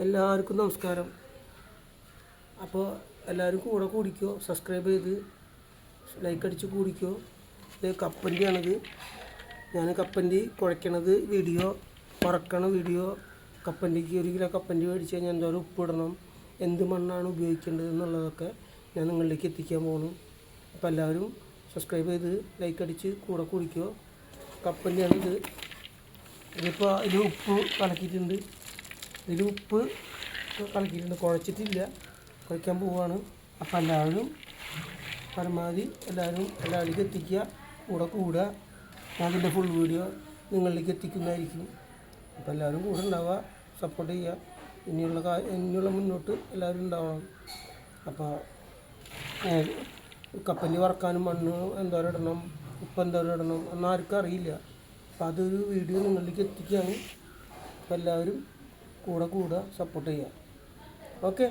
എല്ലാവർക്കും നമസ്കാരം. അപ്പോൾ എല്ലാവരും കൂടെ കൂടിക്കോ, സബ്സ്ക്രൈബ് ചെയ്ത് ലൈക്ക് അടിച്ച് കൂടിക്കോ. ഇത് കപ്പൻ്റെയാണിത്. ഞാൻ കപ്പൻ്റി കുഴയ്ക്കണത് വീഡിയോ, വറക്കണ വീഡിയോ. കപ്പൻ്റിക്ക് 1 കിലോ കപ്പൻ്റി മേടിച്ച് കഴിഞ്ഞാൽ എന്തോരം ഉപ്പിടണം, എന്ത് മണ്ണാണ് ഉപയോഗിക്കേണ്ടത് എന്നുള്ളതൊക്കെ ഞാൻ നിങ്ങളിലേക്ക് എത്തിക്കാൻ പോകുന്നു. അപ്പോൾ എല്ലാവരും സബ്സ്ക്രൈബ് ചെയ്ത് ലൈക്ക് അടിച്ച് കൂടെ കൂടിക്കോ. കപ്പൻ്റെയാണിത്. ഇതിപ്പോൾ ഇതിൽ ഉപ്പ് കലക്കിയിട്ടുണ്ട്. കുഴച്ചിട്ടില്ല, കുഴയ്ക്കാൻ പോവുകയാണ്. അപ്പോൾ എല്ലാവരും പരമാവധി എല്ലാവരിലേക്ക് എത്തിക്കുക, കൂടെ കൂടുക. ഞാൻ അതിൻ്റെ ഫുൾ വീഡിയോ നിങ്ങളിലേക്ക് എത്തിക്കുന്നതായിരിക്കും. അപ്പോൾ എല്ലാവരും കൂടെ ഉണ്ടാവുക, സപ്പോർട്ട് ചെയ്യുക. ഇനിയുള്ള മുന്നോട്ട് എല്ലാവരും ഉണ്ടാവണം. അപ്പോൾ കപ്പലി വറക്കാനും മണ്ണ് എന്തോരം ഇടണം, ഉപ്പ് എന്തോരം ഇടണം എന്ന് ആർക്കും അറിയില്ല. അപ്പോൾ അതൊരു വീഡിയോ നിങ്ങളിലേക്ക് എത്തിക്കുകയാണ്. അപ്പോൾ എല്ലാവരും കൂടെ സപ്പോർട്ട് ചെയ്യുക. ഓക്കെ.